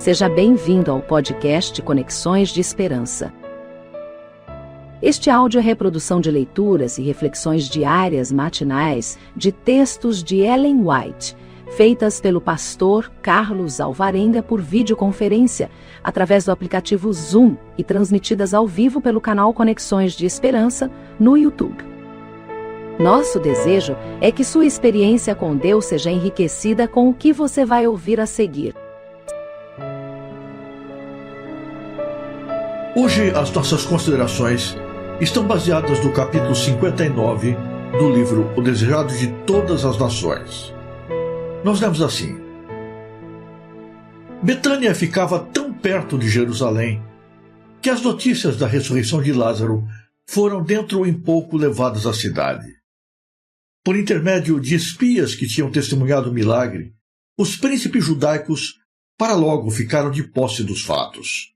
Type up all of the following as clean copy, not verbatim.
Seja bem-vindo ao podcast Conexões de Esperança. Este áudio é reprodução de leituras e reflexões diárias matinais de textos de Ellen White, feitas pelo pastor Carlos Alvarenga por videoconferência, através do aplicativo Zoom e transmitidas ao vivo pelo canal Conexões de Esperança no YouTube. Nosso desejo é que sua experiência com Deus seja enriquecida com o que você vai ouvir a seguir. Hoje as nossas considerações estão baseadas no capítulo 59 do livro O Desejado de Todas as Nações. Nós lemos assim: Betânia ficava tão perto de Jerusalém que as notícias da ressurreição de Lázaro foram dentro em pouco levadas à cidade. Por intermédio de espias que tinham testemunhado o milagre, os príncipes judaicos para logo ficaram de posse dos fatos.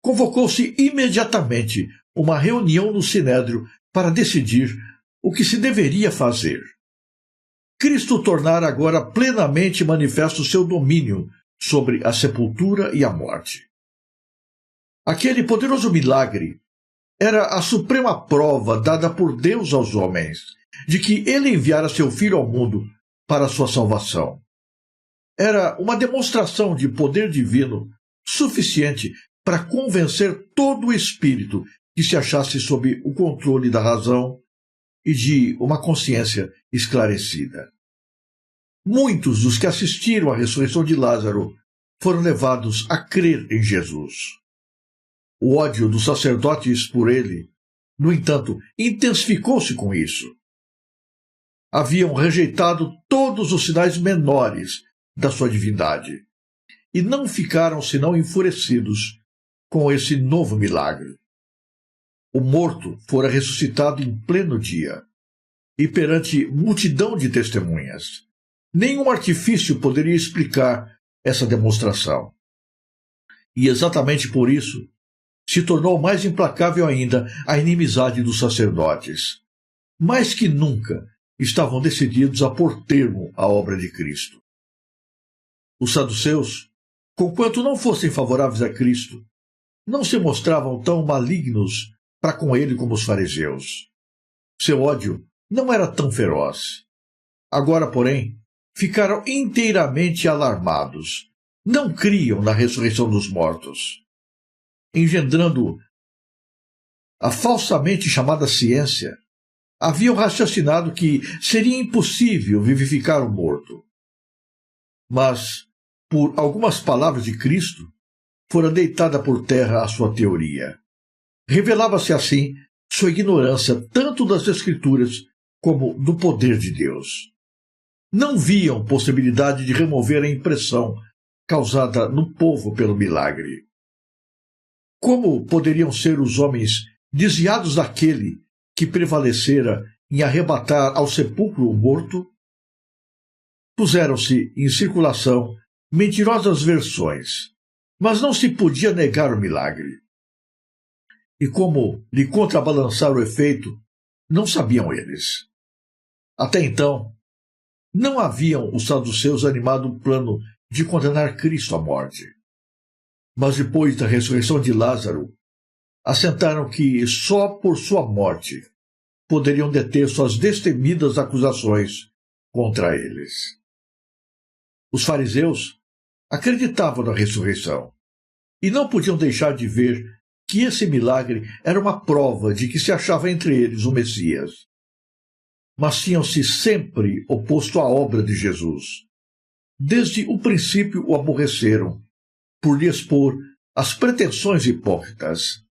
Convocou-se imediatamente uma reunião no Sinédrio para decidir o que se deveria fazer. Cristo tornara agora plenamente manifesto seu domínio sobre a sepultura e a morte. Aquele poderoso milagre era a suprema prova dada por Deus aos homens de que ele enviara seu Filho ao mundo para a sua salvação. Era uma demonstração de poder divino suficiente para convencer todo o espírito que se achasse sob o controle da razão e de uma consciência esclarecida. Muitos dos que assistiram à ressurreição de Lázaro foram levados a crer em Jesus. O ódio dos sacerdotes por ele, no entanto, intensificou-se com isso. Haviam rejeitado todos os sinais menores da sua divindade e não ficaram senão enfurecidos com esse novo milagre. O morto fora ressuscitado em pleno dia, e perante multidão de testemunhas. Nenhum artifício poderia explicar essa demonstração. E exatamente por isso, se tornou mais implacável ainda a inimizade dos sacerdotes. Mais que nunca, estavam decididos a pôr termo à obra de Cristo. Os saduceus, conquanto não fossem favoráveis a Cristo, não se mostravam tão malignos para com ele como os fariseus. Seu ódio não era tão feroz. Agora, porém, ficaram inteiramente alarmados. Não criam na ressurreição dos mortos, engendrando a falsamente chamada ciência. Haviam raciocinado que seria impossível vivificar o morto. Mas, por algumas palavras de Cristo, fora deitada por terra a sua teoria. Revelava-se assim sua ignorância tanto das Escrituras como do poder de Deus. Não viam possibilidade de remover a impressão causada no povo pelo milagre. Como poderiam ser os homens desviados daquele que prevalecera em arrebatar ao sepulcro o morto? Puseram-se em circulação mentirosas versões, mas não se podia negar o milagre. E como lhe contrabalançar o efeito, não sabiam eles. Até então, não haviam os saduceus animado o plano de condenar Cristo à morte. Mas depois da ressurreição de Lázaro, assentaram que só por sua morte poderiam deter suas destemidas acusações contra eles. Os fariseus acreditavam na ressurreição e não podiam deixar de ver que esse milagre era uma prova de que se achava entre eles o Messias. Mas tinham-se sempre oposto à obra de Jesus. Desde o princípio o aborreceram, por lhe expor as pretensões hipócritas.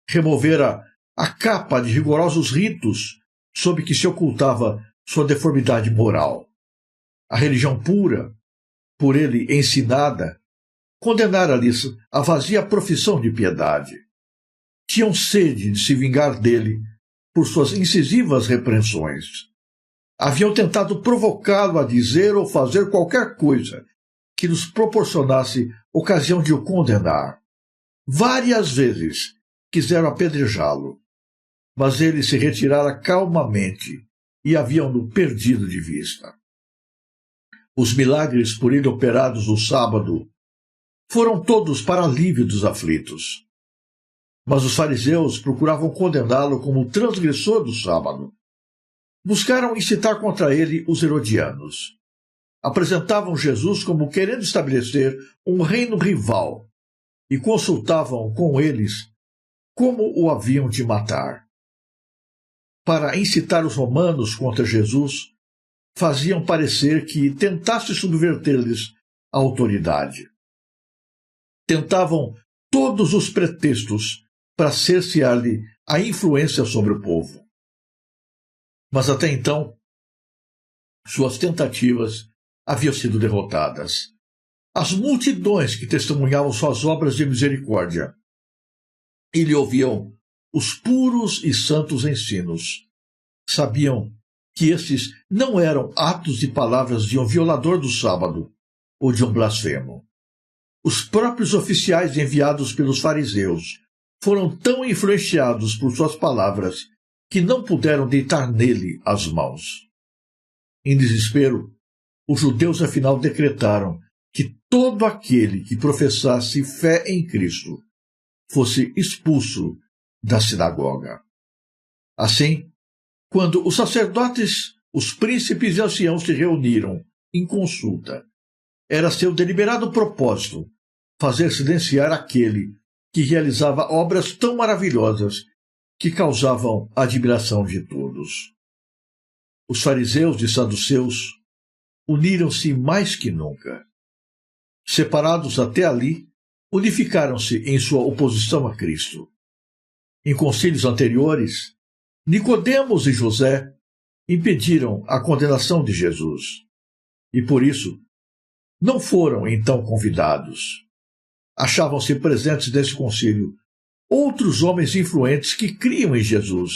Removera a capa de rigorosos ritos sob que se ocultava sua deformidade moral. A religião pura, por ele ensinada, condenara-lhes a vazia profissão de piedade. Tinham sede de se vingar dele por suas incisivas repreensões. Haviam tentado provocá-lo a dizer ou fazer qualquer coisa que nos proporcionasse ocasião de o condenar. Várias vezes quiseram apedrejá-lo, mas ele se retirara calmamente e haviam-no perdido de vista. Os milagres por ele operados no sábado foram todos para alívio dos aflitos. Mas os fariseus procuravam condená-lo como transgressor do sábado. Buscaram incitar contra ele os herodianos. Apresentavam Jesus como querendo estabelecer um reino rival e consultavam com eles como o haviam de matar. Para incitar os romanos contra Jesus, faziam parecer que tentasse subverter-lhes a autoridade. Tentavam todos os pretextos para cercear-lhe a influência sobre o povo. Mas até então, suas tentativas haviam sido derrotadas. As multidões que testemunhavam suas obras de misericórdia e lhe ouviam os puros e santos ensinos sabiam que estes não eram atos e palavras de um violador do sábado ou de um blasfemo. Os próprios oficiais enviados pelos fariseus foram tão influenciados por suas palavras que não puderam deitar nele as mãos. Em desespero, os judeus afinal decretaram que todo aquele que professasse fé em Cristo fosse expulso da sinagoga. Assim, quando os sacerdotes, os príncipes e anciãos se reuniram em consulta, era seu deliberado propósito fazer silenciar aquele que realizava obras tão maravilhosas que causavam a admiração de todos. Os fariseus e saduceus uniram-se mais que nunca. Separados até ali, unificaram-se em sua oposição a Cristo. Em concílios anteriores, Nicodemos e José impediram a condenação de Jesus e, por isso, não foram então convidados. Achavam-se presentes nesse concílio outros homens influentes que criam em Jesus,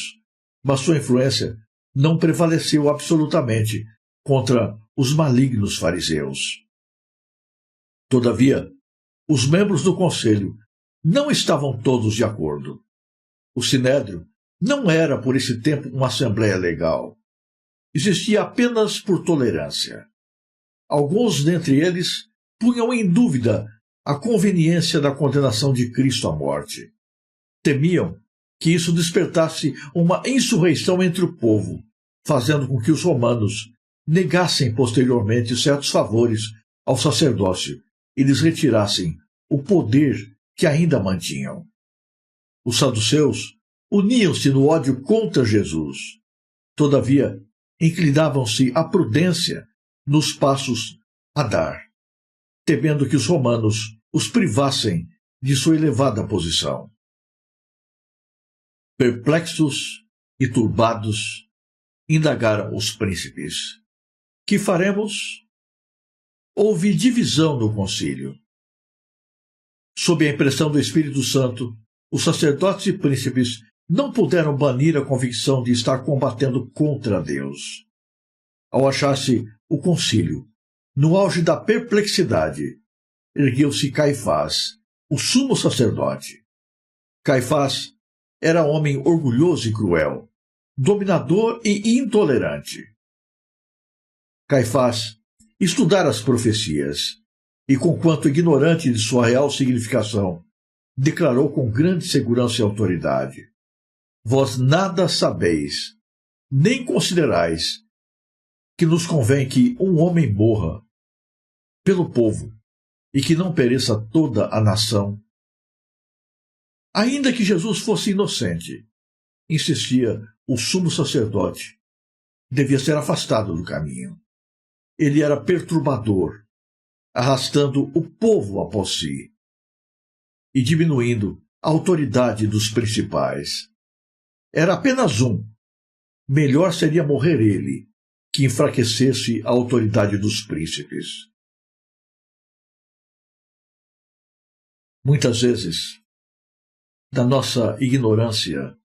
mas sua influência não prevaleceu absolutamente contra os malignos fariseus. Todavia, os membros do conselho não estavam todos de acordo. O sinédrio não era por esse tempo uma assembleia legal. Existia apenas por tolerância. Alguns dentre eles punham em dúvida a conveniência da condenação de Cristo à morte. Temiam que isso despertasse uma insurreição entre o povo, fazendo com que os romanos negassem posteriormente certos favores ao sacerdócio e lhes retirassem o poder que ainda mantinham. Os saduceus uniam-se no ódio contra Jesus. Todavia, inclinavam-se à prudência nos passos a dar, temendo que os romanos os privassem de sua elevada posição. Perplexos e turbados, indagaram os príncipes: que faremos? Houve divisão no concílio. Sob a impressão do Espírito Santo, os sacerdotes e príncipes não puderam banir a convicção de estar combatendo contra Deus. Ao achar-se o concílio no auge da perplexidade, ergueu-se Caifás, o sumo sacerdote. Caifás era homem orgulhoso e cruel, dominador e intolerante. Caifás estudara as profecias e, conquanto ignorante de sua real significação, declarou com grande segurança e autoridade: vós nada sabeis, nem considerais que nos convém que um homem morra pelo povo e que não pereça toda a nação. Ainda que Jesus fosse inocente, insistia o sumo sacerdote, devia ser afastado do caminho. Ele era perturbador, arrastando o povo após si e diminuindo a autoridade dos principais. Era apenas um. Melhor seria morrer ele que enfraquecesse a autoridade dos príncipes. Muitas vezes, na nossa ignorância,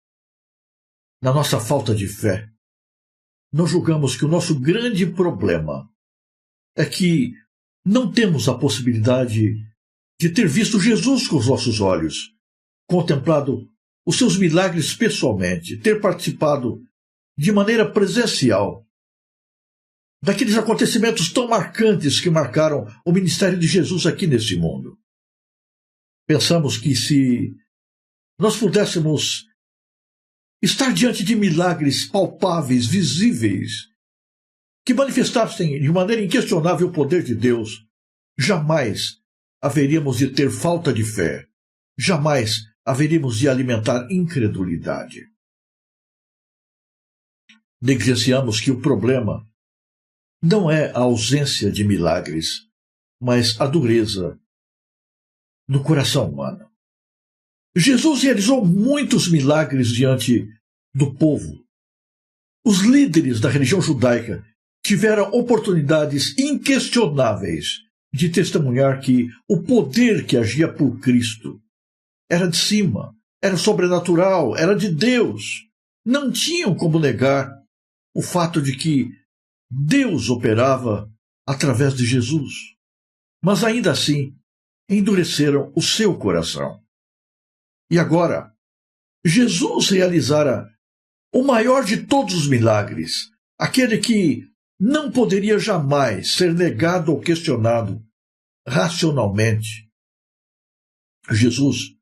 na nossa falta de fé, nós julgamos que o nosso grande problema é que não temos a possibilidade de ter visto Jesus com os nossos olhos, contemplado os seus milagres pessoalmente, ter participado de maneira presencial daqueles acontecimentos tão marcantes que marcaram o ministério de Jesus aqui nesse mundo. Pensamos que se nós pudéssemos estar diante de milagres palpáveis, visíveis, que manifestassem de maneira inquestionável o poder de Deus, jamais haveríamos de ter falta de fé, jamais haveríamos de alimentar incredulidade. Negligenciamos que o problema não é a ausência de milagres, mas a dureza do coração humano. Jesus realizou muitos milagres diante do povo. Os líderes da religião judaica tiveram oportunidades inquestionáveis de testemunhar que o poder que agia por Cristo era de cima, era sobrenatural, era de Deus. Não tinham como negar o fato de que Deus operava através de Jesus. Mas ainda assim, endureceram o seu coração. E agora, Jesus realizara o maior de todos os milagres, aquele que não poderia jamais ser negado ou questionado racionalmente. Jesus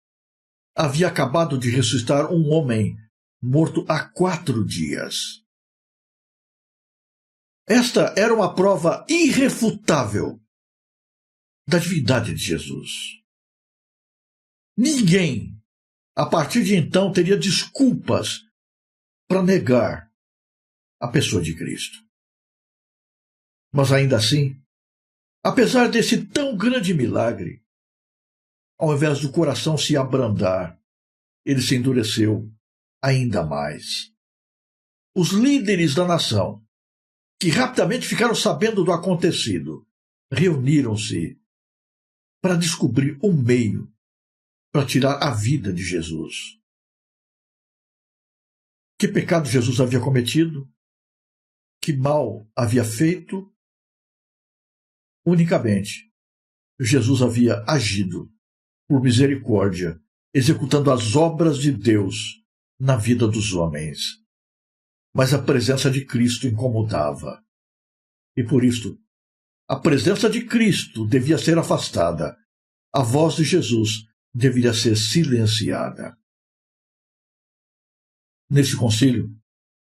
havia acabado de ressuscitar um homem morto há 4 dias. Esta era uma prova irrefutável da divindade de Jesus. Ninguém, a partir de então, teria desculpas para negar a pessoa de Cristo. Mas ainda assim, apesar desse tão grande milagre, ao invés do coração se abrandar, ele se endureceu ainda mais. Os líderes da nação, que rapidamente ficaram sabendo do acontecido, reuniram-se para descobrir um meio para tirar a vida de Jesus. Que pecado Jesus havia cometido? Que mal havia feito? Unicamente, Jesus havia agido por misericórdia, executando as obras de Deus na vida dos homens. Mas a presença de Cristo incomodava. E por isto, a presença de Cristo devia ser afastada. A voz de Jesus deveria ser silenciada. Nesse concílio,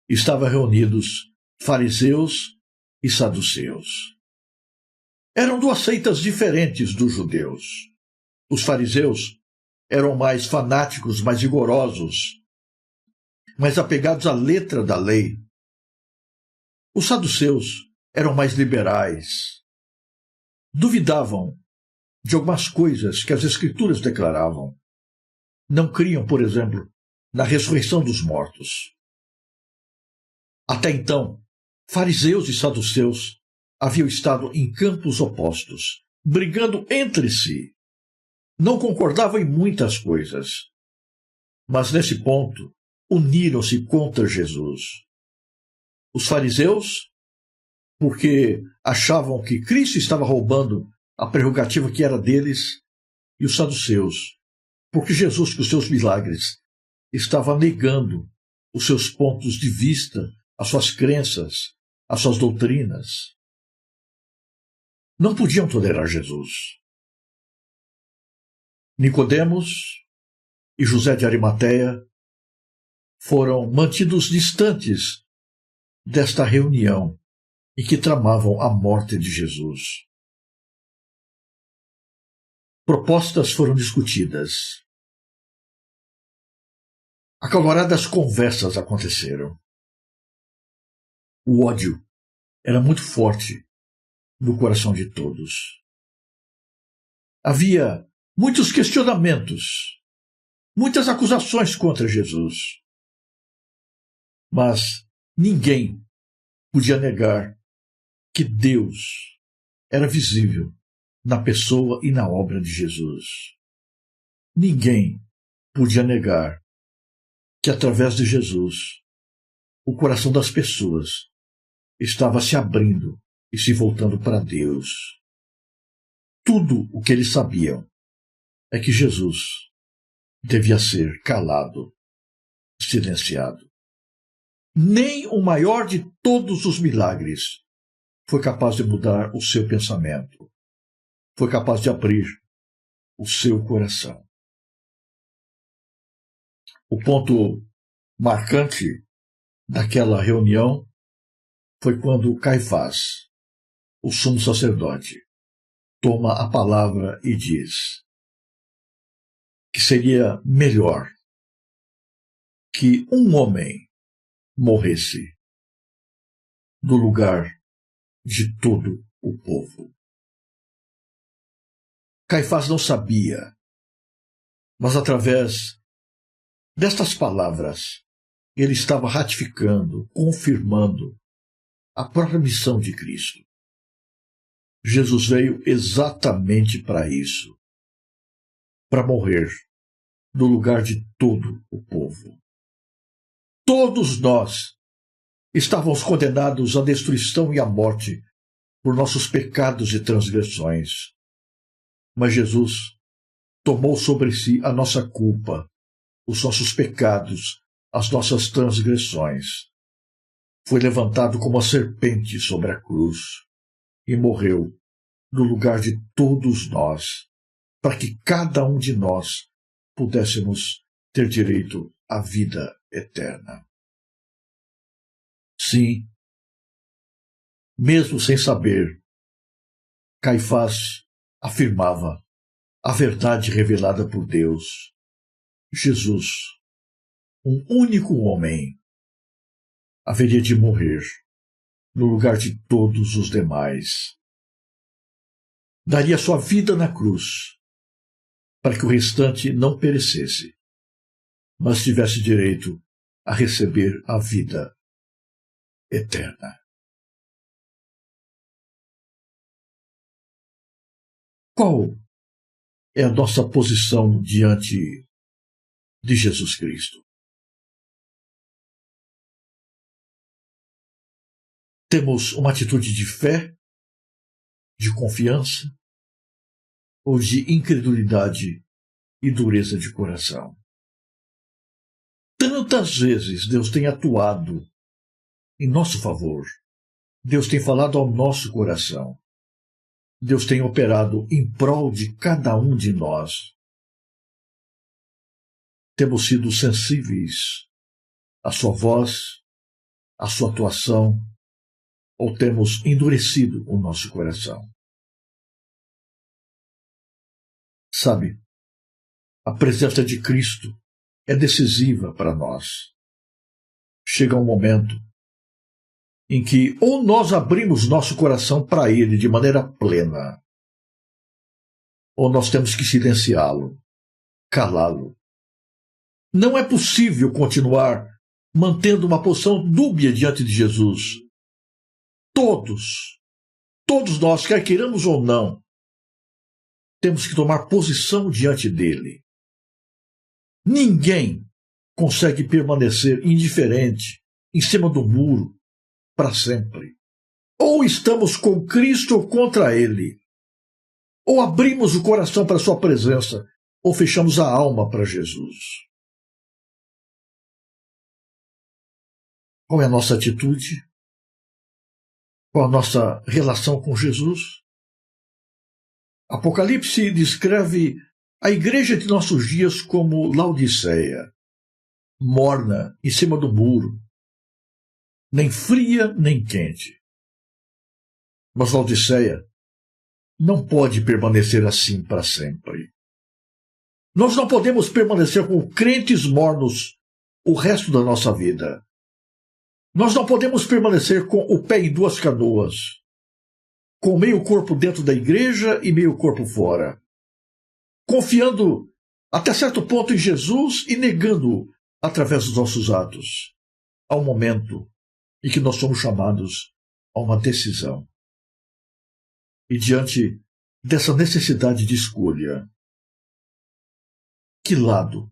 estavam reunidos fariseus e saduceus. Eram 2 seitas diferentes dos judeus. Os fariseus eram mais fanáticos, mais rigorosos, mais apegados à letra da lei. Os saduceus eram mais liberais. Duvidavam de algumas coisas que as Escrituras declaravam. Não criam, por exemplo, na ressurreição dos mortos. Até então, fariseus e saduceus haviam estado em campos opostos, brigando entre si. Não concordavam em muitas coisas. Mas nesse ponto, uniram-se contra Jesus. Os fariseus, porque achavam que Cristo estava roubando a prerrogativa que era deles, e os saduceus, porque Jesus, com os seus milagres, estava negando os seus pontos de vista, as suas crenças, as suas doutrinas. Não podiam tolerar Jesus. Nicodemos e José de Arimateia foram mantidos distantes desta reunião em que tramavam a morte de Jesus. Propostas foram discutidas. Acaloradas conversas aconteceram. O ódio era muito forte no coração de todos. Havia muitos questionamentos, muitas acusações contra Jesus. Mas ninguém podia negar que Deus era visível na pessoa e na obra de Jesus. Ninguém podia negar que, através de Jesus, o coração das pessoas estava se abrindo e se voltando para Deus. Tudo o que eles sabiam é que Jesus devia ser calado, silenciado. Nem o maior de todos os milagres foi capaz de mudar o seu pensamento. Foi capaz de abrir o seu coração. O ponto marcante daquela reunião foi quando Caifás, o sumo sacerdote, toma a palavra e diz que seria melhor que um homem morresse no lugar de todo o povo. Caifás não sabia, mas através destas palavras ele estava ratificando, confirmando a própria missão de Cristo. Jesus veio exatamente para isso, para morrer no lugar de todo o povo. Todos nós estávamos condenados à destruição e à morte por nossos pecados e transgressões. Mas Jesus tomou sobre si a nossa culpa, os nossos pecados, as nossas transgressões. Foi levantado como a serpente sobre a cruz e morreu no lugar de todos nós, para que cada um de nós pudéssemos ter direito à vida eterna. Sim, mesmo sem saber, Caifás afirmava a verdade revelada por Deus. Jesus, um único homem, haveria de morrer no lugar de todos os demais. Daria sua vida na cruz para que o restante não perecesse, mas tivesse direito a receber a vida eterna. Qual é a nossa posição diante de Jesus Cristo? Temos uma atitude de fé, de confiança ou de incredulidade e dureza de coração? Tantas vezes Deus tem atuado em nosso favor. Deus tem falado ao nosso coração. Deus tem operado em prol de cada um de nós. Temos sido sensíveis à sua voz, à sua atuação, ou temos endurecido o nosso coração? Sabe, a presença de Cristo é decisiva para nós. Chega um momento em que ou nós abrimos nosso coração para Ele de maneira plena, ou nós temos que silenciá-lo, calá-lo. Não é possível continuar mantendo uma posição dúbia diante de Jesus. Todos nós, quer queiramos ou não, temos que tomar posição diante dele. Ninguém consegue permanecer indiferente em cima do muro para sempre. Ou estamos com Cristo ou contra ele. Ou abrimos o coração para a sua presença, ou fechamos a alma para Jesus. Qual é a nossa atitude? Qual a nossa relação com Jesus? Apocalipse descreve a igreja de nossos dias como Laodiceia, morna em cima do muro, nem fria nem quente. Mas Laodiceia não pode permanecer assim para sempre. Nós não podemos permanecer como crentes mornos o resto da nossa vida. Nós não podemos permanecer com o pé em duas canoas, com meio corpo dentro da igreja e meio corpo fora, confiando até certo ponto em Jesus e negando-o através dos nossos atos. Há um momento em que nós somos chamados a uma decisão. E diante dessa necessidade de escolha, que lado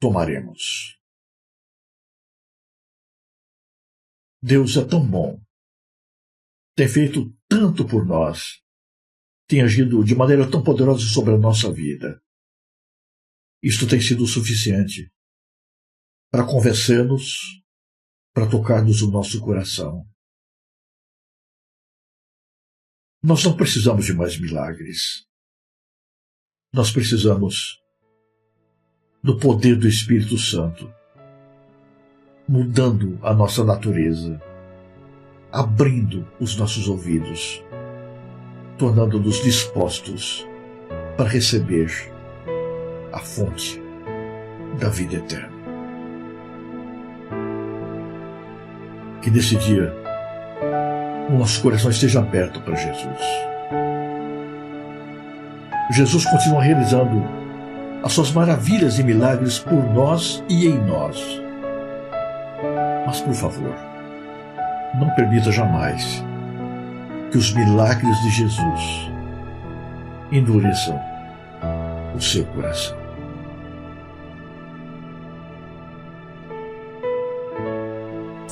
tomaremos? Deus é tão bom, tem feito tanto por nós, tem agido de maneira tão poderosa sobre a nossa vida. Isto tem sido o suficiente para convencer-nos, para tocar-nos o nosso coração. Nós não precisamos de mais milagres. Nós precisamos do poder do Espírito Santo, mudando a nossa natureza, abrindo os nossos ouvidos, tornando-nos dispostos para receber a fonte da vida eterna. Que nesse dia o nosso coração esteja aberto para Jesus. Jesus continua realizando as suas maravilhas e milagres por nós e em nós. Mas, por favor, não permita jamais que os milagres de Jesus endureçam o seu coração.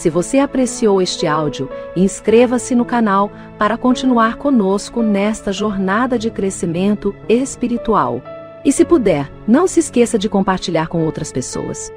Se você apreciou este áudio, inscreva-se no canal para continuar conosco nesta jornada de crescimento espiritual. E se puder, não se esqueça de compartilhar com outras pessoas.